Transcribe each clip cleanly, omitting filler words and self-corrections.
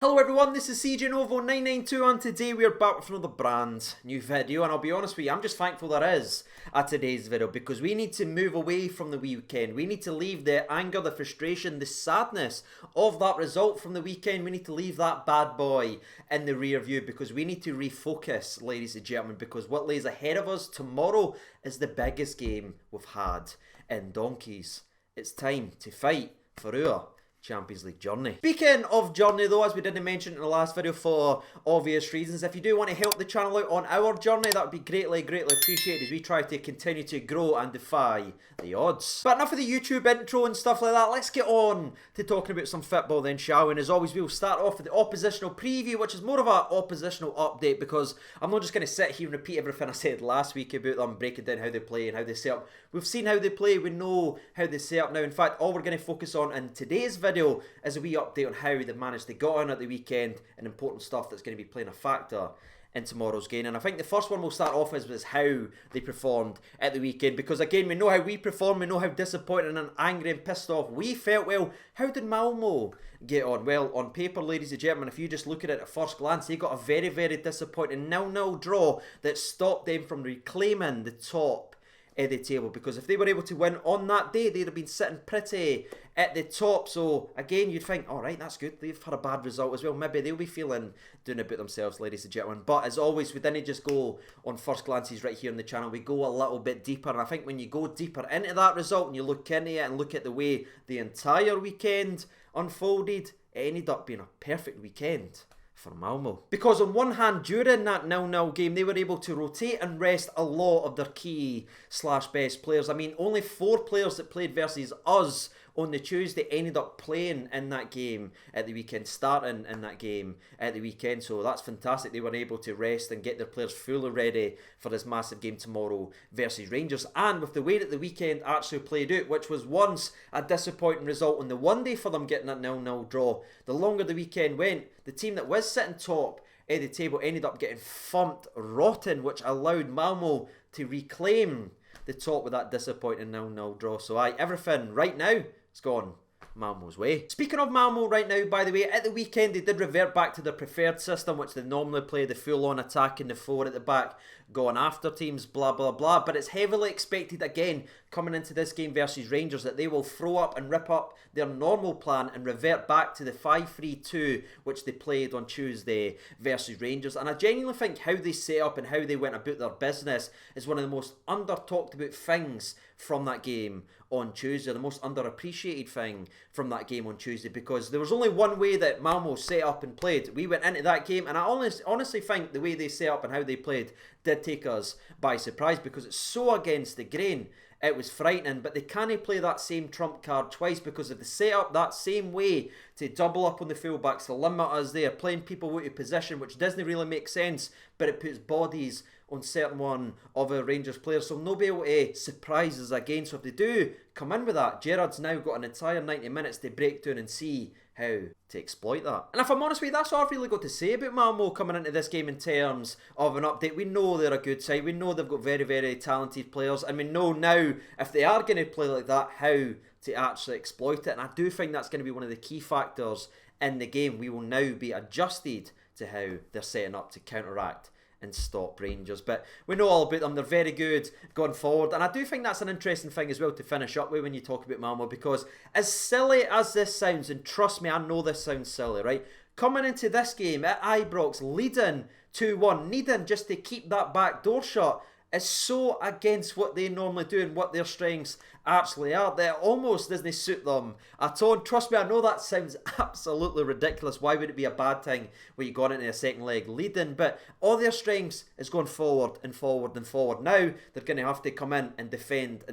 Hello everyone, this is CJ Novo 992 and today we are back with another brand new video, and I'll be honest with you, I'm just thankful there is today's video because we need to move away from the weekend. We need to leave the anger, the frustration, the sadness of that result from the weekend. We need to leave that bad boy in the rear view because we need to refocus, ladies and gentlemen, because what lays ahead of us tomorrow is the biggest game we've had in donkeys. It's time to fight for our Champions League journey. Speaking of journey though, as we didn't mention in the last video for obvious reasons, if you do want to help the channel out on our journey, that would be greatly appreciated as we try to continue to grow and defy the odds. But enough of the YouTube intro and stuff like that, let's get on to talking about some football then, shall we? And as always, we'll start off with the oppositional preview, which is more of an oppositional update because I'm not just going to sit here and repeat everything I said last week about them, breaking down how they play and how they set up. We've seen how they play, we know how they set up now. In fact, all we're going to focus on in today's video is a wee update on how they managed to get on at the weekend and important stuff that's going to be playing a factor in tomorrow's game. And I think the first one we'll start off with is how they performed at the weekend, because again, we know how we performed, we know how disappointed and angry and pissed off we felt. Well, how did Malmo get on? Well, on paper, ladies and gentlemen, if you just look at it at first glance, they got a very disappointing 0-0 draw that stopped them from reclaiming the top of the table, because if they were able to win on that day, they'd have been sitting pretty at the top. So again, you'd think, all right, that's good, they've had a bad result as well, maybe they'll be feeling doing about themselves, ladies and gentlemen. But as always, we didn't just go on first glances right here on the channel, we go a little bit deeper. And I think when you go deeper into that result and you look into it and look at the way the entire weekend unfolded, it ended up being a perfect weekend for Malmo. Because on one hand, during that 0-0 game, they were able to rotate and rest a lot of their key/best players. I mean, only 4 players that played versus us on the Tuesday ended up playing in that game at the weekend, starting in that game at the weekend. So that's fantastic. They were able to rest and get their players fully ready for this massive game tomorrow versus Rangers. And with the way that the weekend actually played out, which was once a disappointing result on the one day for them getting that 0-0 draw, the longer the weekend went, the team that was sitting top of the table ended up getting thumped rotten, which allowed Malmo to reclaim the top with that disappointing 0-0 draw. So everything right now, it's gone Malmo's way. Speaking of Malmo right now, by the way, at the weekend they did revert back to their preferred system, which they normally play, the full-on attack and the 4 at the back, going after teams, blah blah. But it's heavily expected again coming into this game versus Rangers that they will throw up and rip up their normal plan and revert back to the 5-3-2 which they played on Tuesday versus Rangers. And I genuinely think how they set up and how they went about their business is one of the most under-talked about things from that game on Tuesday, the most underappreciated thing from that game on Tuesday, because there was only one way that Malmo set up and played. We went into that game and I honestly think the way they set up and how they played did take us by surprise, because it's so against the grain. It was frightening, but they can't play that same trump card twice, because if they set up that same way to double up on the fullbacks, to limit us there, playing people out of position, which doesn't really make sense, but it puts bodies on certain one of our Rangers players, so nobody able to surprise us again. So if they do come in with that, Gerrard's now got an entire 90 minutes to break down and see how to exploit that. And if I'm honest with you, that's all I've really got to say about Malmo coming into this game in terms of an update. We know they're a good side, we know they've got very talented players, and we know now if they are going to play like that, how to actually exploit it. And I do think that's going to be one of the key factors in the game. We will now be adjusted to how they're setting up to counteract and stop Rangers. But we know all about them, they're very good going forward, and I do think that's an interesting thing as well to finish up with when you talk about Malmo, because as silly as this sounds, and trust me, I know this sounds silly, right? Coming into this game at Ibrox, leading 2-1, needing just to keep that back door shut, is so against what they normally do and what their strengths actually are that it almost doesn't suit them at all. And trust me, I know that sounds absolutely ridiculous. Why would it be a bad thing when you got into a second leg leading? But all their strengths is going forward and forward and forward. Now they're going to have to come in and defend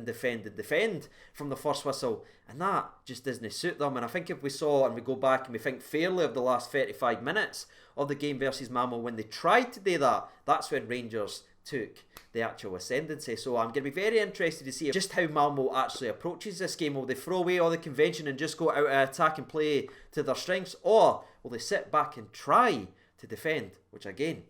from the first whistle, and that just doesn't suit them. And I think if we saw and we go back and we think fairly of the last 35 minutes of the game versus Malmo, when they tried to do that, that's when Rangers took the actual ascendancy. So I'm going to be very interested to see just how Malmo actually approaches this game. Will they throw away all the convention and just go out and attack and play to their strengths, or will they sit back and try to defend, which again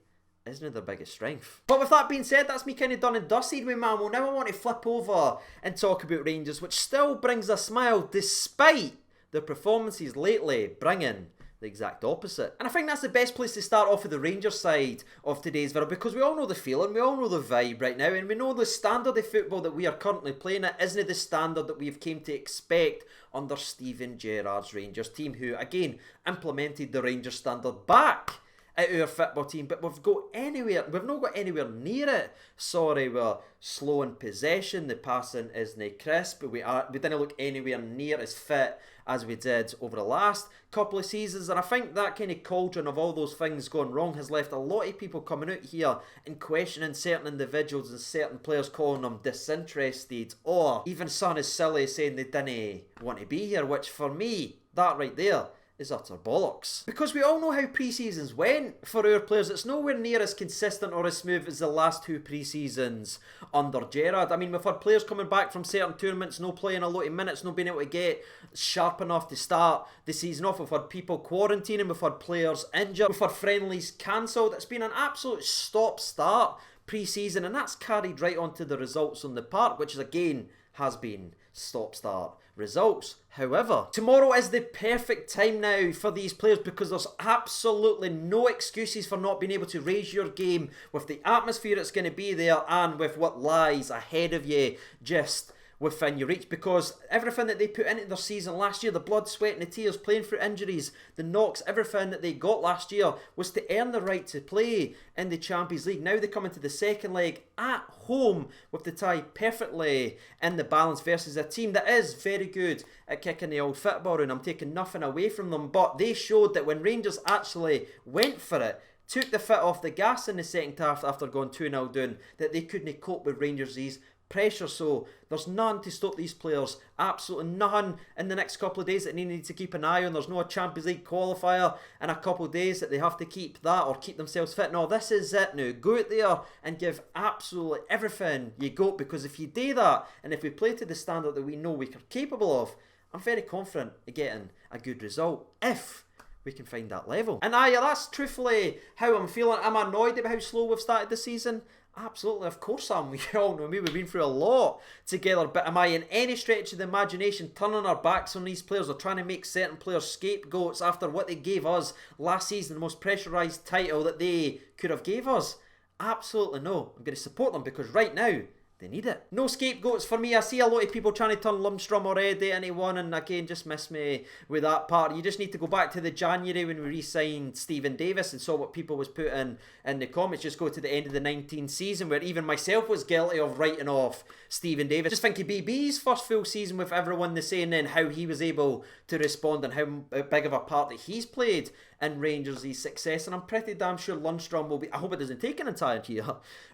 isn't their biggest strength. But with that being said, that's me kind of done and dusted with Malmo. Now I want to flip over and talk about Rangers, which still brings a smile despite their performances lately bringing the exact opposite. And I think that's the best place to start off with the Rangers side of today's video, because we all know the feeling, we all know the vibe right now, and we know the standard of football that we are currently playing at isn't the standard that we've came to expect under Steven Gerrard's Rangers team, who again implemented the Rangers standard back at our football team, but we've not got anywhere near it. Sorry, we're slow in possession, the passing isn't crisp, but we didn't look anywhere near as fit as we did over the last couple of seasons, and I think that kind of cauldron of all those things going wrong has left a lot of people coming out here and questioning certain individuals and certain players, calling them disinterested, or even something as silly as saying they didn't want to be here, which for me, that right there is utter bollocks. Because we all know how pre-seasons went for our players. It's nowhere near as consistent or as smooth as the last two pre-seasons under Gerrard. I mean, we've had players coming back from certain tournaments, no playing a lot of minutes, no being able to get sharp enough to start the season off. We've had people quarantining, we've had players injured, we've had friendlies cancelled. It's been an absolute stop-start pre-season, and that's carried right onto the results on the park, which again has been stop-start results. However, tomorrow is the perfect time now for these players, because there's absolutely no excuses for not being able to raise your game with the atmosphere that's going to be there and with what lies ahead of you just within your reach, because everything that they put into their season last year, the blood, sweat and the tears, playing through injuries, the knocks, everything that they got last year was to earn the right to play in the Champions League. Now they come into the second leg at home with the tie perfectly in the balance versus a team that is very good at kicking the old football, and I'm taking nothing away from them, but they showed that when Rangers actually went for it, took the foot off the gas in the second half after going 2-0 down, that they couldn't cope with Rangers' pressure. So there's none to stop these players, absolutely none in the next couple of days that they need to keep an eye on. There's no Champions League qualifier in a couple of days that they have to keep that or keep themselves fit. No, this is it now. Go out there and give absolutely everything you got, because if you do that, and if we play to the standard that we know we are capable of, I'm very confident of getting a good result if we can find that level. And that's truthfully how I'm feeling. Am I annoyed about how slow we've started the season? Absolutely, of course I am. We all know me, we've been through a lot together, but am I in any stretch of the imagination turning our backs on these players or trying to make certain players scapegoats after what they gave us last season, the most pressurised title that they could have gave us? Absolutely no. I'm going to support them because right now, they need it. No scapegoats for me. I see a lot of people trying to turn Lundstrom already into one, and again, just miss me with that part. You just need to go back to the January when we re-signed Stephen Davis and saw what people was putting in the comments. Just go to the end of the 19th season where even myself was guilty of writing off Stephen Davis. Just think of BB's first full season with everyone the saying then how he was able to respond and how big of a part that he's played in Rangers' success, and I'm pretty damn sure Lundstrom will be. I hope it doesn't take an entire year,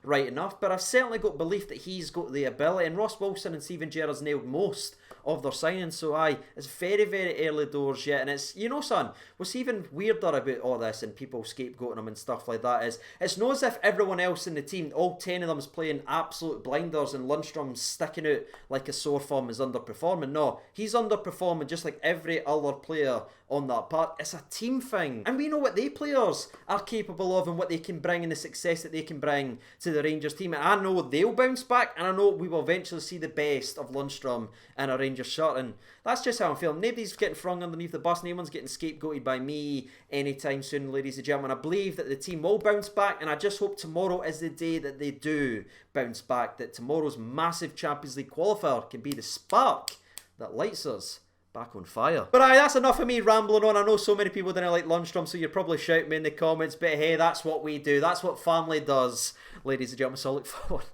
right enough, but I've certainly got belief that he's got the ability, and Ross Wilson and Steven Gerrard's nailed most of their signings, so it's very, very early doors yet, and it's, you know, son, what's even weirder about all this and people scapegoating them and stuff like that is, it's not as if everyone else in the team, all 10 of them is playing absolute blinders and Lundstrom's sticking out like a sore thumb is underperforming. No, he's underperforming just like every other player on that part. It's a team thing, and we know what they players are capable of and what they can bring and the success that they can bring to the Rangers team, and I know they'll bounce back, and I know we will eventually see the best of Lundstrom in a Rangers shirt, and that's just how I'm feeling. Nobody's getting thrown underneath the bus, no one's getting scapegoated by me anytime soon, ladies and gentlemen. I believe that the team will bounce back, and I just hope tomorrow is the day that they do bounce back, that tomorrow's massive Champions League qualifier can be the spark that lights us back on fire. But that's enough of me rambling on. I know so many people didn't like Lundstrom, so you're probably shouting me in the comments, but hey, that's what we do. That's what family does, ladies and gentlemen, so I look forward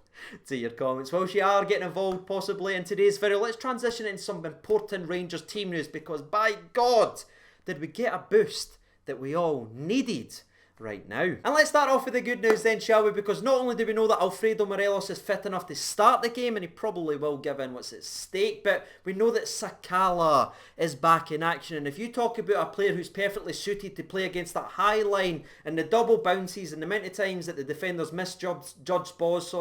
to your comments. Whilst you are getting involved possibly in today's video, let's transition into some important Rangers team news, because by God, did we get a boost that we all needed right now. And let's start off with the good news then, shall we? Because not only do we know that Alfredo Morelos is fit enough to start the game, and he probably will given what's at stake, but we know that Sakala is back in action. And if you talk about a player who's perfectly suited to play against that high line and the double bounces and the amount of times that the defenders misjudged balls,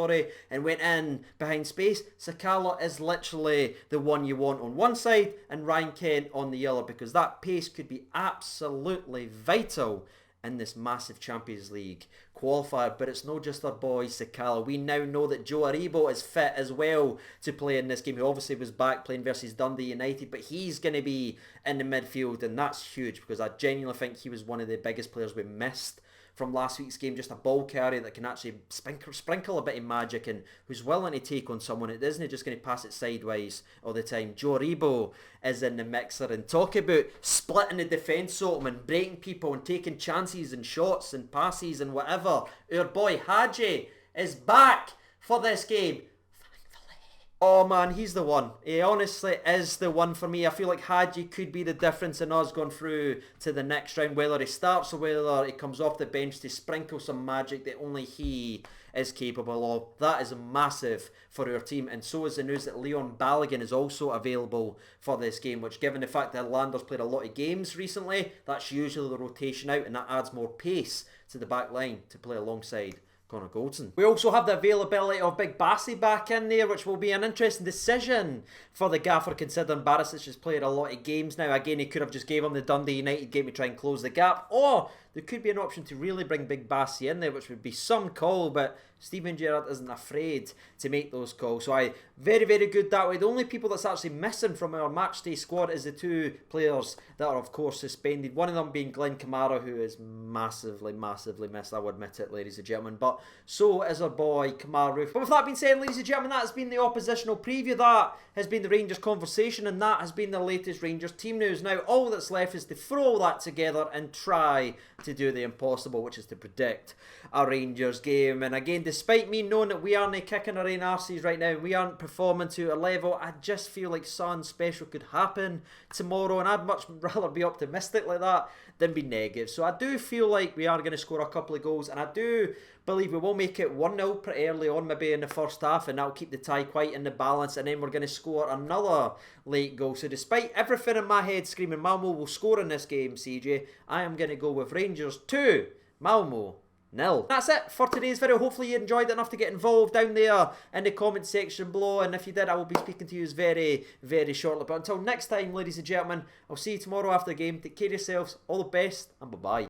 and went in behind space, Sakala is literally the one you want on one side and Ryan Kent on the other, because that pace could be absolutely vital in this massive Champions League qualifier. But it's not just our boy Sakala. We now know that Joe Aribo is fit as well to play in this game. He obviously was back playing versus Dundee United, but he's going to be in the midfield, and that's huge because I genuinely think he was one of the biggest players we missed from last week's game. Just a ball carrier that can actually sprinkle a bit of magic and who's willing to take on someone. It isn't just going to pass it sideways all the time. Joe Aribo is in the mixer, and talk about splitting the defence open and breaking people and taking chances and shots and passes and whatever. Our boy Hadji is back for this game. Oh man, he's the one. He honestly is the one for me. I feel like Hadji could be the difference in us going through to the next round, whether he starts or whether he comes off the bench to sprinkle some magic that only he is capable of. That is massive for our team, and so is the news that Leon Balogun is also available for this game, which, given the fact that Lander's played a lot of games recently, that's usually the rotation out, and that adds more pace to the back line to play alongside Connor Goldson. We also have the availability of Big Bassi back in there, which will be an interesting decision for the gaffer, considering Barisic has played a lot of games now. Again, he could have just gave him the Dundee United game to try and close the gap, or there could be an option to really bring Big Bassi in there, which would be some call, but Steven Gerrard isn't afraid to make those calls. So very, very good that way. The only people that's actually missing from our matchday squad is the two players that are, of course, suspended. One of them being Glenn Kamara, who is massively, massively missed. I will admit it, ladies and gentlemen. But so is our boy Kamara. But with that being said, ladies and gentlemen, that has been the oppositional preview. That has been the Rangers conversation, and that has been the latest Rangers team news. Now, all that's left is to throw all that together and try to do the impossible, which is to predict a Rangers game. And again, despite me knowing that we aren't kicking our own arses right now, we aren't performing to a level, I just feel like something special could happen tomorrow, and I'd much rather be optimistic like that than be negative. So I do feel like we are going to score a couple of goals, and I do believe we will make it 1-0 pretty early on, maybe in the first half, and that'll keep the tie quite in the balance, and then we're going to score another late goal. So despite everything in my head screaming Malmo will score in this game, CJ, I am going to go with Rangers 2, Malmo 0. That's it for today's video. Hopefully you enjoyed it enough to get involved down there in the comment section below, and if you did, I will be speaking to you very, very shortly. But until next time, ladies and gentlemen, I'll see you tomorrow after the game. Take care of yourselves, all the best, and bye-bye.